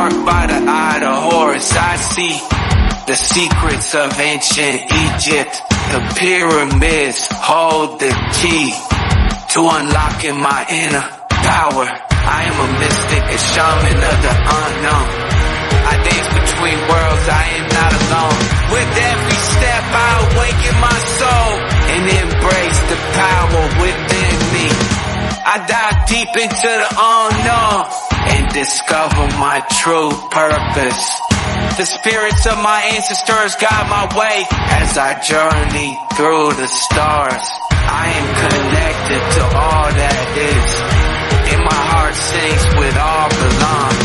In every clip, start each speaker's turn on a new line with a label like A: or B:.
A: Marked by the eye of Horus, I see the secrets of ancient Egypt. The pyramids hold the key to unlocking my inner power. I am a mystic, a shaman of the unknown. I dance between worlds, I am not alone. With every step I awaken my soul and embrace the power within me. I dive deep into the unknown and discover my true purpose. The spirits of my ancestors guide my way as I journey through the stars. I am connected to all that is, and my heart sings with all belong.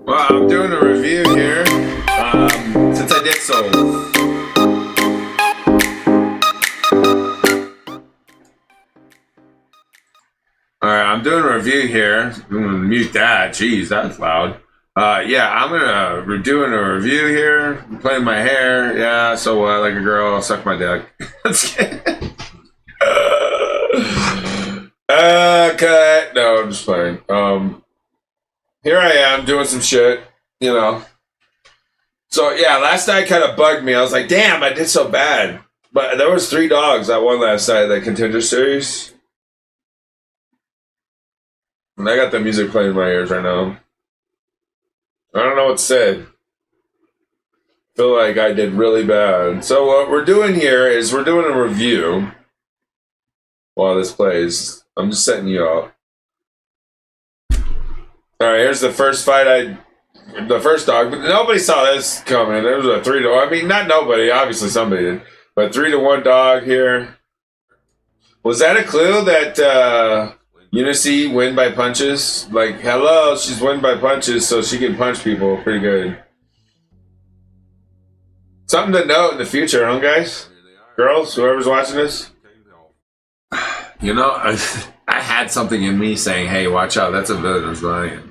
B: Well, I'm doing a review here, since I did so. Alright, I'm doing a review here. I'm gonna mute that. Jeez, that's loud. Yeah, I'm gonna doing a review here. I'm playing my hair. Yeah, so what? Like a girl, I'll suck my dick. Okay. No, I'm just playing. Here I am doing some shit, you know. So yeah, last night kind of bugged me. I was like, damn, I did so bad. But there was 3 dogs that won last night, the Contender series. And I got the music playing in my ears right now. I don't know what to say. I feel like I did really bad. So what we're doing here is we're doing a review while this plays. I'm just setting you up. Alright, here's the first fight the first dog, but nobody saw this coming. There was a 3-1. I mean, not nobody, obviously somebody did. But 3-1 dog here. Was that a clue that Unice win by punches? Like, hello, she's win by punches, so she can punch people pretty good. Something to note in the future, huh, guys? Girls, whoever's watching this. You know, I had something in me saying, hey, watch out, that's a villain's line.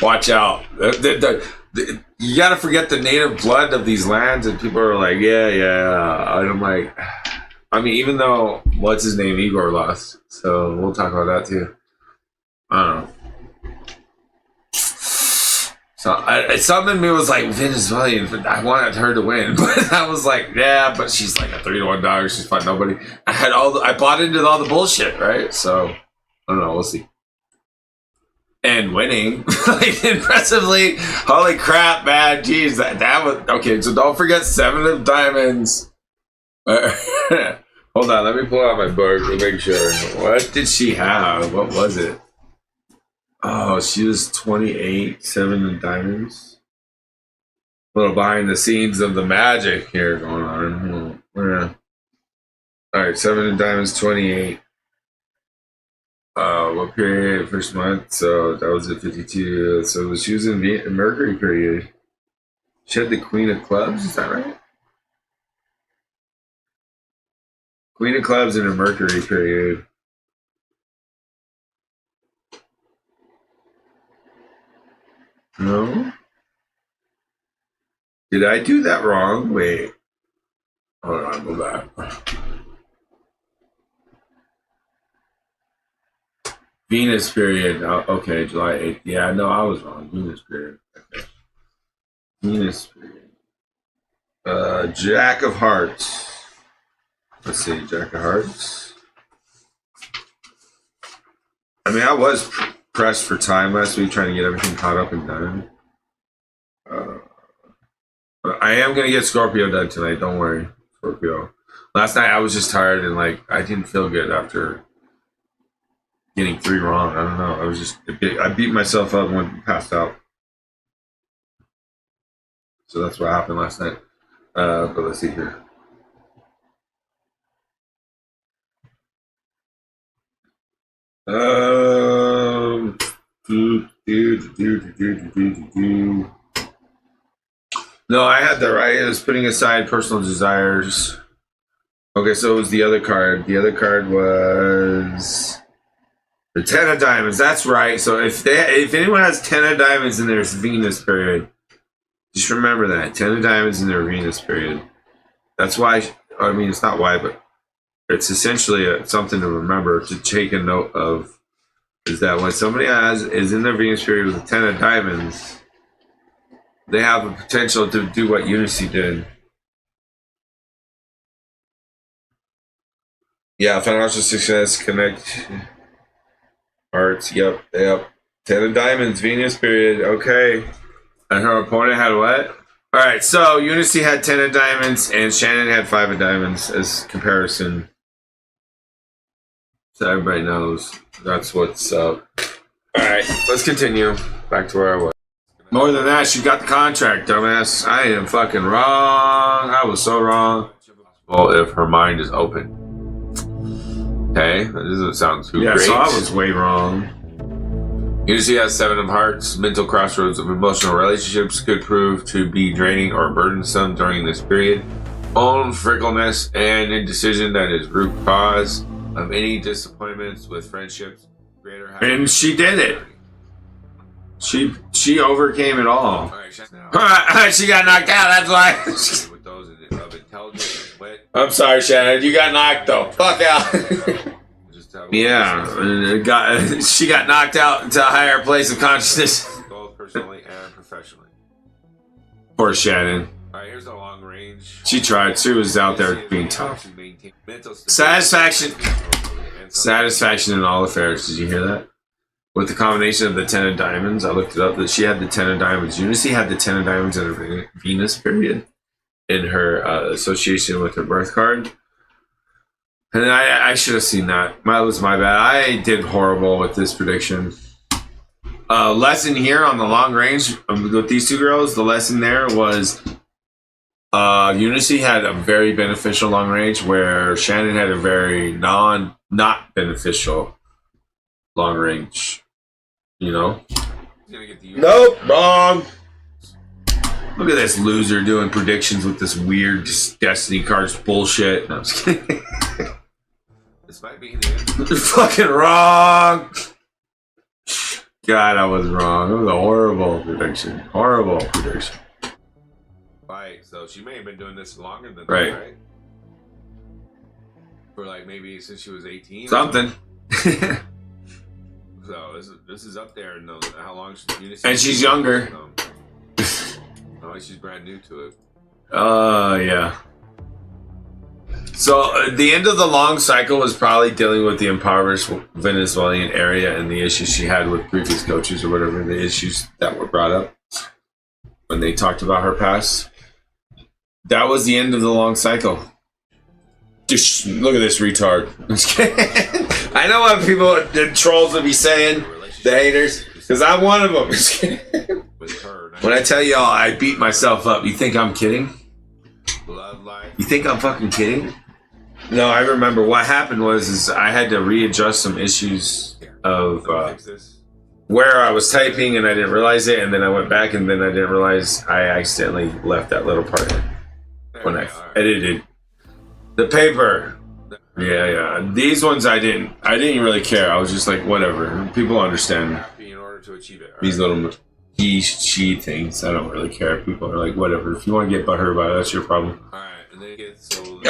B: Watch out. You gotta forget the native blood of these lands, and people are like, yeah. And I'm like... I mean, even though, what's his name, Igor lost. So we'll talk about that too. I don't know. So something in me was like, Venezuelan, I wanted her to win. But I was like, yeah, but she's like a 3-1 dog. She's fighting nobody. I bought into all the bullshit, right? So, I don't know. We'll see. And winning, like, impressively. Holy crap, man. Jeez, that was, okay, so don't forget 7 of diamonds. Hold on, let me pull out my book to make sure. What did she have? What was it? Oh, she was 28, 7 of diamonds. A little behind the scenes of the magic here going on. Alright, 7 of diamonds, 28. What period? First month, so that was at 52. So she was in the Mercury period. She had the Queen of Clubs, is that right? Queen of Clubs in a Mercury period. No? Did I do that wrong? Wait. Hold on, go back. Venus period. Oh, okay, July 8th. Yeah, no, I was wrong. Venus period. Okay. Venus period. Jack of Hearts. Let's see, Jack of Hearts. I mean, I was pressed for time last week trying to get everything caught up and done. But I am going to get Scorpio done tonight. Don't worry, Scorpio. Last night I was just tired and like I didn't feel good after getting 3 wrong. I don't know. I was just, I beat myself up and went passed out. So that's what happened last night. But let's see here. No, I had that right. It was putting aside personal desires. Okay, so it was the other card. The other card was the 10 of diamonds. That's right. So if anyone has 10 of diamonds in their Venus period, just remember that 10 of diamonds in their Venus period. That's why I mean, it's not why, but it's essentially something to remember to take a note of. Is that when somebody is in their Venus period with a 10 of diamonds, they have the potential to do what Unity did. Yeah, financial success, connect, arts, yep. 10 of diamonds, Venus period, okay. And her opponent had what? All right, so Unity had 10 of diamonds and Shannon had 5 of diamonds as comparison. So everybody knows that's what's up. All right, let's continue. Back to where I was. More than that, she got the contract, dumbass. I am fucking wrong. I was so wrong. Well, if her mind is open. Okay, that doesn't sound too great. So I was way wrong. Unity has 7 of hearts. Mental crossroads of emotional relationships could prove to be draining or burdensome during this period. Own fickleness and indecision that is root cause of any disappointments with friendships. And she did it. She overcame it all. She got knocked out. That's why. I'm sorry, Shannon. You got knocked though. Fuck out. Yeah, she got knocked out into a higher place of consciousness. Both personally and professionally. Poor Shannon. All right, here's the long range. She tried. She was out there being tough. Satisfaction in all affairs. Did you hear that? With the combination of the 10 of diamonds, I looked it up, that she had the 10 of diamonds. Unity had the 10 of diamonds in her Venus period in her association with her birth card. And I should have seen that. That was my bad. I did horrible with this prediction. Lesson here on the long range with these two girls, the lesson there was Unity had a very beneficial long range where Shannon had a very not beneficial long range, you know? Nope, wrong. Look at this loser doing predictions with this weird Destiny cards bullshit. No, I'm just kidding. This might be the end. You're fucking wrong. God, I was wrong. It was a horrible prediction. Horrible prediction. Right, so she may have been doing this longer than that, right? For like maybe since she was 18. Something. So this is up there. No, how long she's and she's younger. Oh, she's brand new to it. Yeah. So the end of the long cycle was probably dealing with the impoverished Venezuelan area and the issues she had with previous coaches or whatever, the issues that were brought up when they talked about her past. That was the end of the long cycle. Just look at this retard. I know what people, the trolls would be saying, the haters, because I'm one of them. When I tell y'all I beat myself up, you think I'm kidding? You think I'm fucking kidding? No, I remember what happened was I had to readjust some issues of where I was typing and I didn't realize it, and then I went back and then I didn't realize I accidentally left that little part in when I edited the paper. Yeah. These ones I didn't really care. I was just like, whatever. People understand. In order to achieve it. These little she things. I don't really care. People are like, whatever. If you want to get butthurt about it, that's your problem. Alright, and then it gets so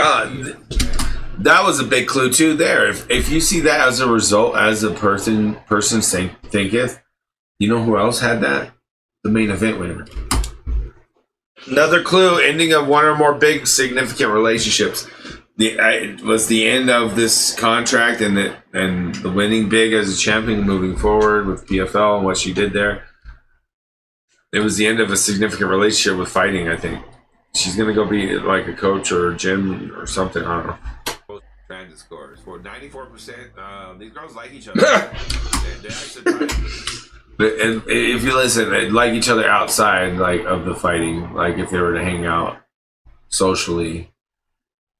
B: that was a big clue too there. If you see that as a result, as a person thinketh, you know who else had that? The main event winner. Another clue, ending of one or more big significant relationships. It was the end of this contract and the winning big as a champion moving forward with PFL and what she did there. It was the end of a significant relationship with fighting, I think. She's going to go be like a coach or a gym or something. I don't know. Transit scores for 94%. These girls like each other. And if you listen, they like each other outside like of the fighting. Like if they were to hang out socially,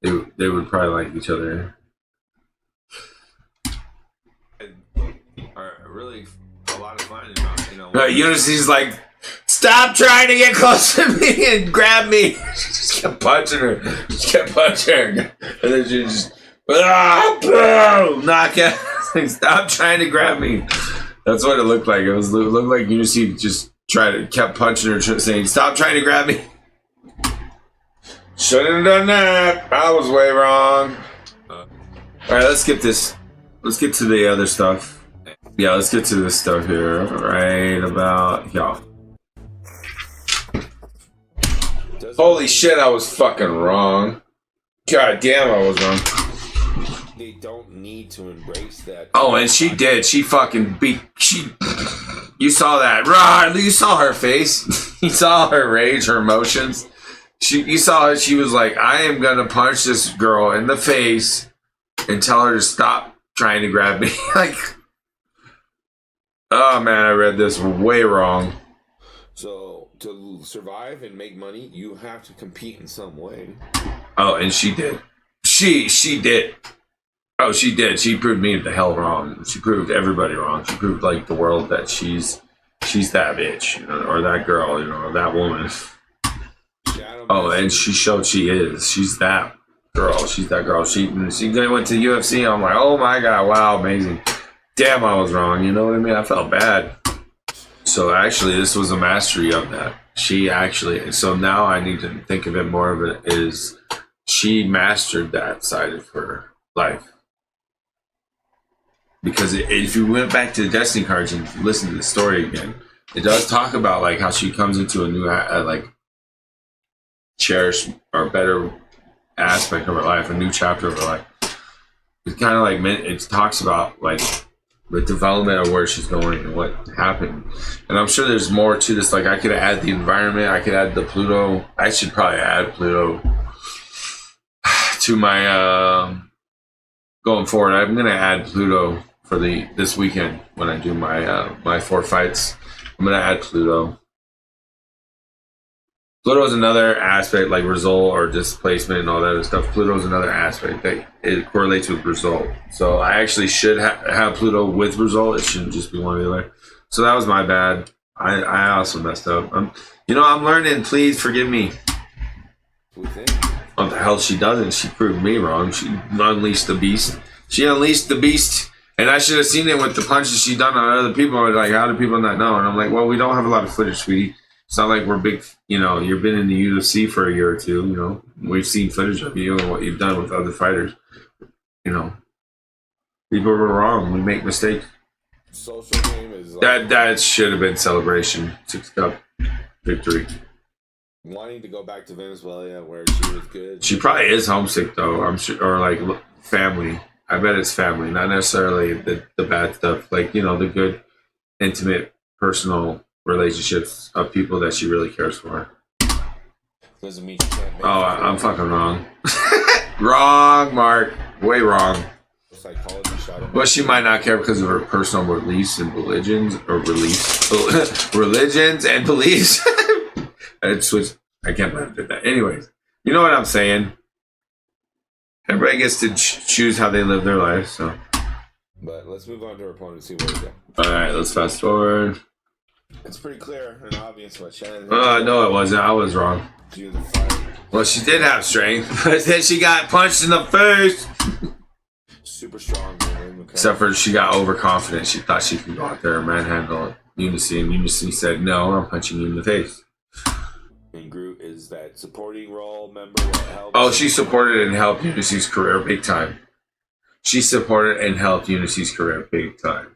B: they would probably like each other. Are really a lot of fun. You know, Unity's like, stop trying to get close to me and grab me. Just kept punching her. And then she just boom, knock out. Stop trying to grab me. That's what it looked like. It looked like Unity just kept punching her, saying, stop trying to grab me. Shouldn't have done that. I was way wrong. All right, let's skip this. Let's get to the other stuff. Yeah, let's get to this stuff here. Right about y'all. Holy shit, I was fucking wrong. God damn, I was wrong.
C: They don't need to embrace that.
B: Oh, and she did. She fucking beat. You saw that. Right? You saw her face. You saw her rage, her emotions. You saw her. She was like, I am going to punch this girl in the face and tell her to stop trying to grab me. Like, oh man, I read this way wrong.
C: So to survive and make money, you have to compete in some way.
B: Oh, and she did. She did. Oh, she did. She proved me the hell wrong. She proved everybody wrong. She proved like the world that she's that bitch, you know, or that girl, you know, or that woman. Oh, and she showed she is. She's that girl. She's that girl. She went to UFC. I'm like, oh my god, wow, amazing. Damn, I was wrong. You know what I mean? I felt bad. So actually, this was a mastery of that. She actually. So now I need to think of it more of it is she mastered that side of her life. Because if you went back to the Destiny cards and listen to the story again, it does talk about like how she comes into a new like cherished or better aspect of her life, a new chapter of her life. It's kind of like it talks about like the development of where she's going and what happened. And I'm sure there's more to this. Like I could add the environment, I could add the Pluto. I should probably add Pluto to my going forward. I'm gonna add Pluto for this weekend when I do my my 4 fights. I'm gonna add Pluto. Pluto is another aspect like result or displacement and all that other stuff. Pluto is another aspect that it correlates with result. So I actually should have Pluto with result. It shouldn't just be one or the other. So that was my bad. I also messed up. I'm learning. Please forgive me. What the hell she doesn't? She proved me wrong. She unleashed the beast. She unleashed the beast. And I should have seen it with the punches she done on other people. Like, how do people not know? And I'm like, well, we don't have a lot of footage, sweetie. It's not like we're big, you know, you've been in the UFC for a year or two, you know. We've seen footage of you and what you've done with other fighters. You know, people were wrong. We make mistakes.
C: Social game is like
B: that should have been celebration. 6-cup victory.
C: wanting to go back to Venezuela where she was good.
B: She probably is homesick though. I'm sure, or like family. I bet it's family, not necessarily the bad stuff. Like, you know, the good, intimate, personal relationships of people that she really cares for.
C: Doesn't mean she can't make
B: I'm fucking wrong. Wrong, Mark. Way wrong.
C: psychology shot.
B: Well, she might not care because of her personal beliefs and religions, or religions and beliefs. I can't believe I did that. Anyways, you know what I'm saying. Everybody gets to choose how they live their life. So,
C: but let's move on to her opponent and see where we go.
B: All right, let's fast forward.
C: It's pretty clear and obvious what Shannon.
B: No, it wasn't. I was wrong. Well, she did have strength, but then she got punched in the face.
C: Super strong. Okay.
B: Except for she got overconfident. She thought she could go out there and manhandle Unicy, and Unicy said, "No, I'm punching you in the face."
C: And Groot is that supporting role member that helps.
B: Oh, she supported and helped Unicy's career big time. She supported and helped Unicy's career big time.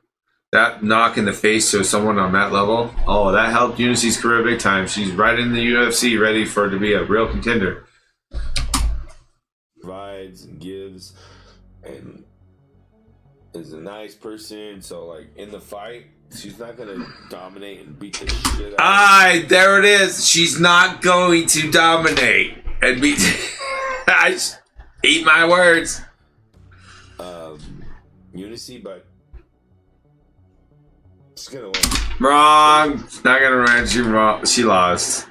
B: That knock in the face to someone on that level, oh, that helped Unicy's career big time. She's right in the UFC, ready for it to be a real contender.
C: Provides and gives and is a nice person. So, like, in the fight, she's not going to dominate and beat the shit out of
B: there it is. She's not going to dominate and beat. I eat my words.
C: Unicy, but she's gonna win.
B: Wrong. She's not gonna win. She lost.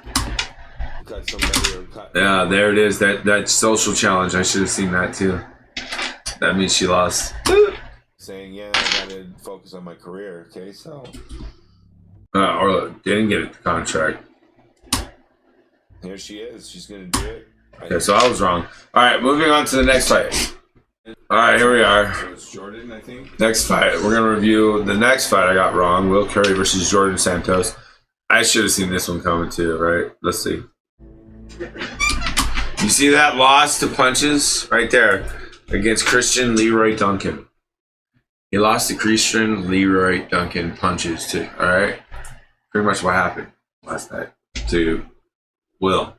C: Cut somebody or cut.
B: Yeah, there it is. That social challenge. I should have seen that too. That means she lost.
C: Saying, yeah, I gotta focus on my career. Okay, so.
B: Or didn't get the contract.
C: Here she is. She's gonna do it.
B: Okay, so I was wrong. All right, moving on to the next fight. All right, here we are.
C: So it's Jordan, I think.
B: Next fight. We're going to review the next fight I got wrong. Will Curry versus Jordan Santos. I should have seen this one coming too, right? Let's see. You see that loss to punches right there against Christian Leroy Duncan. He lost to Christian Leroy Duncan punches too. All right, pretty much what happened last night to Will.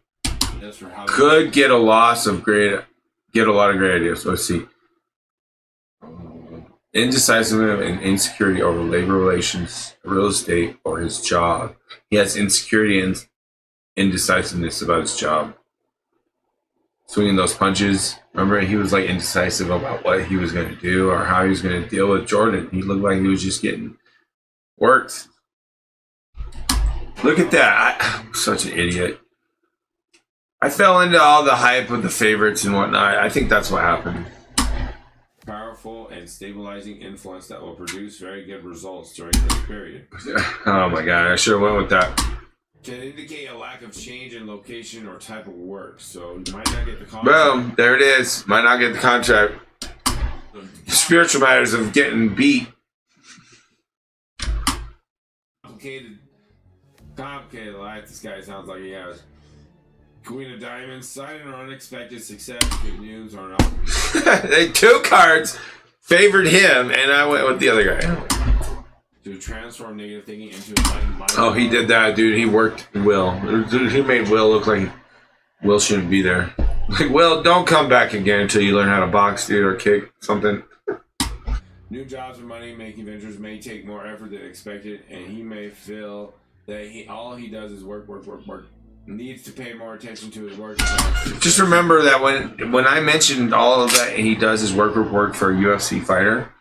B: Could get a loss of great, get a lot of great ideas. Let's see. Indecisiveness and insecurity over labor relations, real estate, or his job. He has insecurity and indecisiveness about his job. Swinging those punches. Remember, he was like indecisive about what he was going to do or how he was going to deal with Jordan. He looked like he was just getting worked. Look at that. I'm such an idiot. I fell into all the hype of the favorites and whatnot. I think that's what happened.
C: Powerful and stabilizing influence that will produce very good results during this period.
B: Oh my god, I sure went with that.
C: Can indicate a lack of change in location or type of work, so you might not get the contract.
B: Boom, there it is. Might not get the contract. Spiritual matters of getting beat.
C: Complicated life this guy sounds like he has. Queen of Diamonds, sudden or unexpected success, good news or not.
B: They two cards favored him, and I went with the other guy.
C: To transform negative thinking into enlightened.
B: Oh, he did that, dude. He worked Will. Dude, he made Will look like Will shouldn't be there. Like, Will, don't come back again until you learn how to box, dude, or kick something.
C: New jobs or money-making ventures may take more effort than expected, and he may feel that all he does is work. Needs to pay more attention to his work.
B: Just remember that when I mentioned all of that, he does his work for a UFC fighter,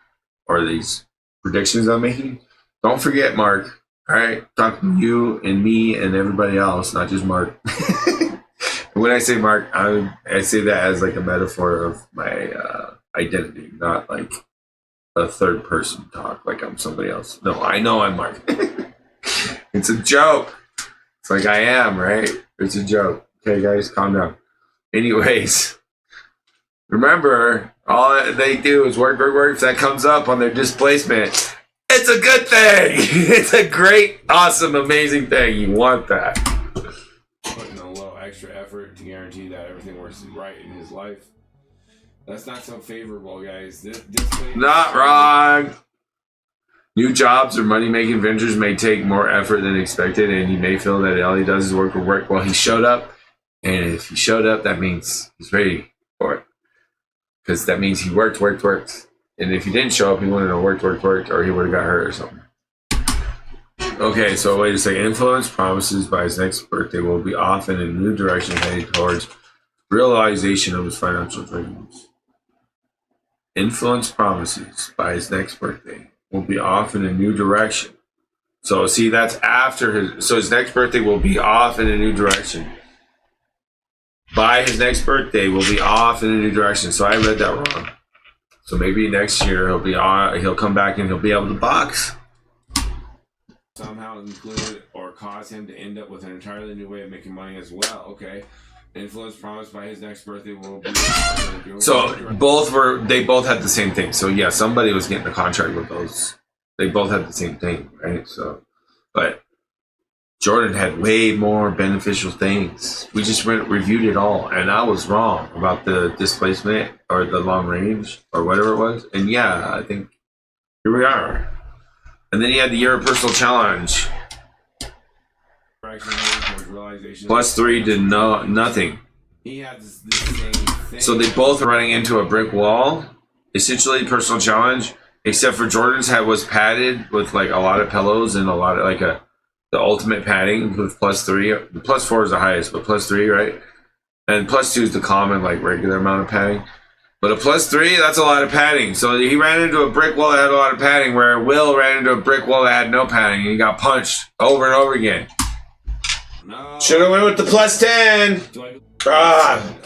B: or these predictions I'm making. Don't forget Mark. All right, talking to you and me and everybody else, not just Mark. When I say Mark, I say that as like a metaphor of my identity, not like a third person talk, like I'm somebody else. No, I know I'm Mark. It's a joke. It's like I am, right? It's a joke. Okay, guys, calm down. Anyways, remember, all they do is work. If that comes up on their displacement, it's a good thing. It's a great, awesome, amazing thing. You want that.
C: Putting a little extra effort to guarantee that everything works right in his life. That's not so favorable, guys. This
B: not wrong. New jobs or money-making ventures may take more effort than expected, and he may feel that all he does is work. Well, he showed up, and if he showed up, that means he's ready for it. Because that means he worked. And if he didn't show up, he wouldn't have worked, or he would have got hurt or something. Okay, so wait a second. Influence promises by his next birthday will be off in a new direction heading towards realization of his financial dreams. Influence promises by his next birthday will be off in a new direction. So see, that's after his next birthday will be off in a new direction. By his next birthday will be off in a new direction. So I read that wrong. So maybe next year he'll come back and he'll be able to box.
C: Somehow include or cause him to end up with an entirely new way of making money as well. Okay. Influence promised by his next birthday will be.
B: So they both had the same thing. So yeah, somebody was getting a contract with those. They both had the same thing, right? So, but Jordan had way more beneficial things. We just reviewed it all, and I was wrong about the displacement or the long range or whatever it was. And yeah, I think here we are. And then he had the year of personal challenge. +3 did nothing.
C: He had the same thing.
B: So they both were running into a brick wall. Essentially, personal challenge, except for Jordan's head was padded with like a lot of pillows and a lot of like the ultimate padding with +3. The +4 is the highest, but +3, right? And +2 is the common like regular amount of padding. But a +3, that's a lot of padding. So he ran into a brick wall that had a lot of padding, where Will ran into a brick wall that had no padding, and he got punched over and over again.
C: No.
B: Should have went with the +10.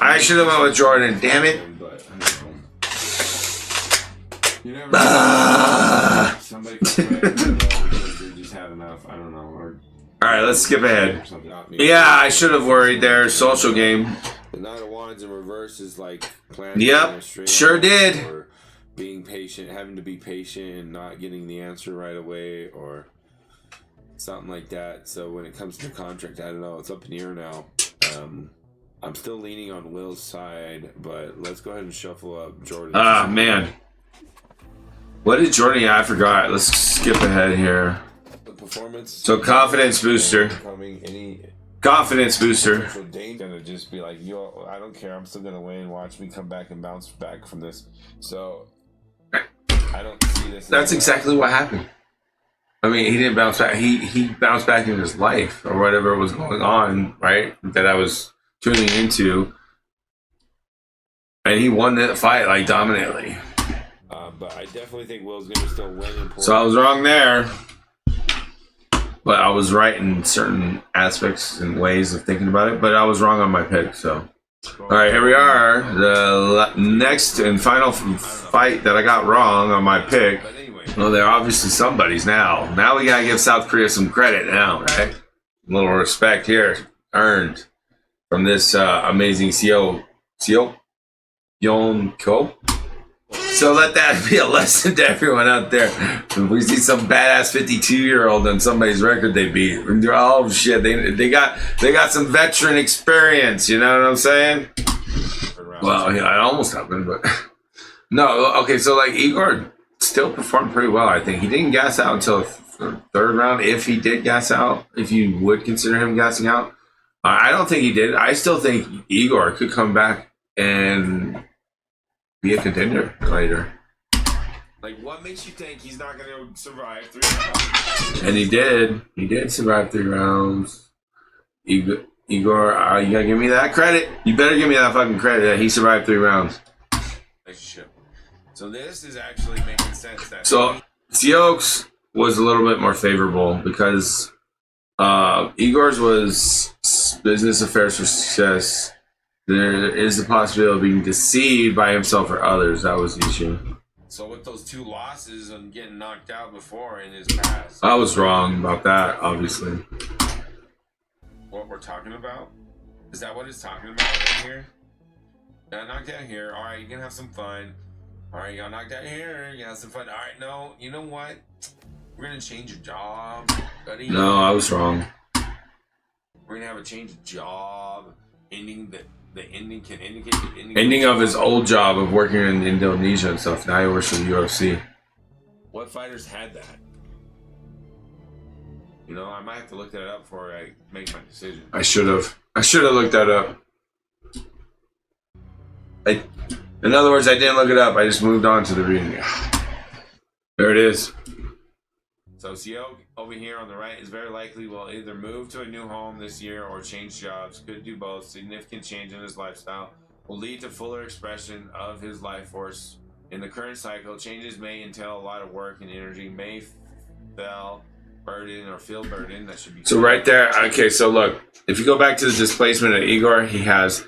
B: I should have went with Jordan. Damn it.
C: You never somebody just had enough. I don't know.
B: All right, let's skip ahead. Yeah, I should have worried there. Social game.
C: The Knight of Wands in reverse is like planning.
B: Yep, sure did.
C: Or being patient, having to be patient and not getting the answer right away, or something like that. So when it comes to the contract, I don't know. It's up in the air now. I'm still leaning on Will's side, but let's go ahead and shuffle up Jordan.
B: Ah, man. What did Jordan? Yeah, I forgot. Let's skip ahead here.
C: The performance.
B: So confidence booster. Confidence booster.
C: Gonna just be like, yo, I don't care. I'm still gonna win. Watch me come back and bounce back from this. So I don't see this.
B: That's exactly what happened. I mean, he didn't bounce back. He bounced back in his life or whatever was going on, right? That I was tuning into, and he won that fight like dominantly.
C: But I definitely think Will's gonna still win.
B: So I was wrong there, but I was right in certain aspects and ways of thinking about it. But I was wrong on my pick. So, all right, here we are. The next and final fight that I got wrong on my pick. Well, they're obviously somebody's now. Now we gotta give South Korea some credit now, right? A little respect here earned from this amazing Seo Yeon Ko. So let that be a lesson to everyone out there. If we see some badass 52-year-old on somebody's record they beat, oh shit, they got some veteran experience. You know what I'm saying? Well, yeah, it almost happened, but no. Okay, so like Igor still performed pretty well. I think he didn't gas out until the third round. If he did gas out, if you would consider him gassing out, I don't think he did. I still think Igor could come back and be a contender later.
C: Like, what makes you think he's not going to survive 3 rounds?
B: And he did. He did survive 3 rounds. Igor, you gotta give me that credit. You better give me that fucking credit that he survived 3 rounds.
C: So this is actually making sense.
B: So Seok's was a little bit more favorable because Igor's was business affairs for success. There is the possibility of being deceived by himself or others. That was the issue.
C: So with those 2 losses and getting knocked out before in his past,
B: I was wrong about that, obviously.
C: What we're talking about? Is that what it's talking about right here? Got knocked out here. All right, you can have some fun. All right, you got knocked out here. You got some fun. All right, no, you know what? We're gonna change your job, buddy.
B: No, I was wrong.
C: We're gonna have a change of job. Ending the ending can indicate the
B: ending of his old job of working in Indonesia and stuff. Now he works for the UFC.
C: What fighters had that? You know, I might have to look that up before I make my decision.
B: I should have looked that up. In other words, I didn't look it up. I just moved on to the reading. There it is.
C: So Seo over here on the right is very likely will either move to a new home this year or change jobs. Could do both. Significant change in his lifestyle will lead to fuller expression of his life force. In the current cycle, changes may entail a lot of work and energy, may feel burden or feel burden. That should be
B: so right there. Okay, so look, if you go back to the displacement of Igor, he has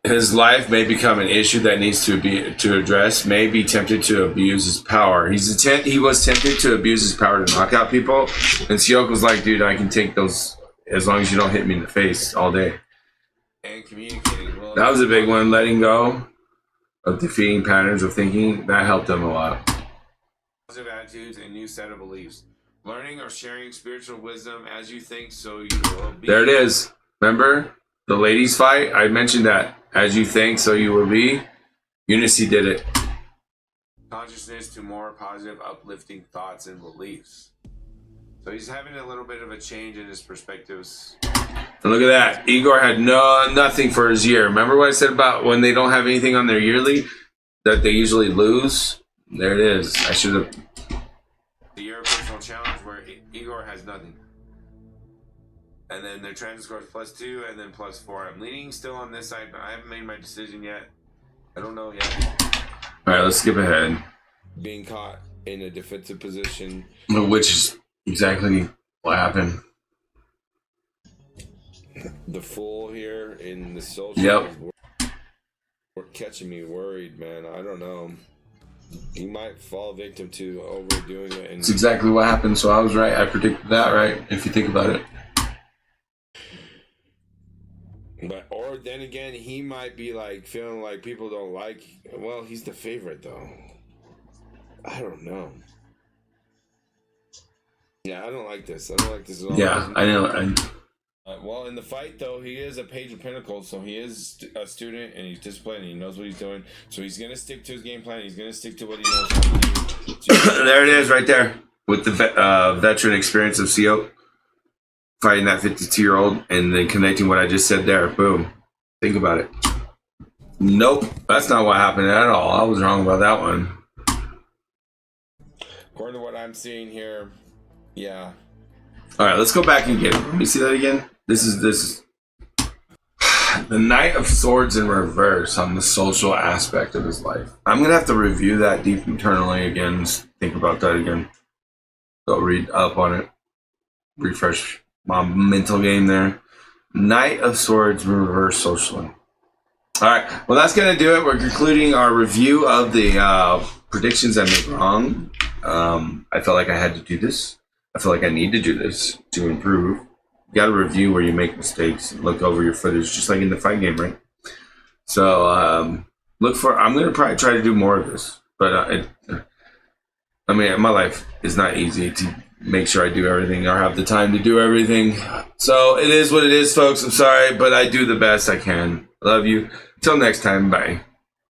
B: his life may become an issue that needs to address. May be tempted to abuse his power. He was tempted to abuse his power to knock out people, and Seok was like, "Dude, I can take those as long as you don't hit me in the face all day."
C: And communicating. Well,
B: that was a big one. Letting go of defeating patterns of thinking that helped him a lot.
C: Positive attitudes and new set of beliefs. Learning or sharing spiritual wisdom as you think, so you will be.
B: There it is. Remember the ladies' fight? I mentioned that. As you think, so you will be. Unicy did it.
C: Consciousness to more positive, uplifting thoughts and beliefs. So he's having a little bit of a change in his perspectives.
B: And look at that. Igor had nothing for his year. Remember what I said about when they don't have anything on their yearly that they usually lose? There it is. I should have.
C: The year of personal challenge where Igor has nothing. And then their transit score is +2 and then +4. I'm leaning still on this side, but I haven't made my decision yet. I don't know yet.
B: All right, let's skip ahead.
C: Being caught in a defensive position.
B: Which is exactly what happened.
C: The fool here in the social.
B: Yep.
C: We're catching me worried, man. I don't know. He might fall victim to overdoing it.
B: That's exactly what happened, so I was right. I predicted that, right? If you think about it.
C: But or then again, he might be like feeling like people don't like. Well, he's the favorite though. I don't know. Yeah, I don't like this. I don't like this at all.
B: Yeah, I know.
C: well, in the fight, though, he is a Page of Pentacles, so he is a student, and he's disciplined, and he knows what he's doing. So he's going to stick to his game plan. He's going to stick to what he knows how to do.
B: There it is right there with the veteran experience of CO fighting that 52-year-old and then connecting what I just said there. Boom. Think about it. Nope. That's not what happened at all. I was wrong about that one.
C: According to what I'm seeing here, yeah.
B: All right, let's go back and get it. Let me see that again. This is the Knight of Swords in reverse on the social aspect of his life. I'm going to have to review that deep internally again. Think about that again. Go read up on it. Refresh my mental game there. Knight of Swords in reverse socially. All right, well, that's going to do it. We're concluding our review of the predictions I made wrong. I felt like I had to do this. I feel like I need to do this to improve. You got to review where you make mistakes and look over your footage, just like in the fight game, right? So I'm going to probably try to do more of this. But I mean, my life is not easy to make sure I do everything or have the time to do everything. So it is what it is, folks. I'm sorry, but I do the best I can. Love you. Till next time, bye.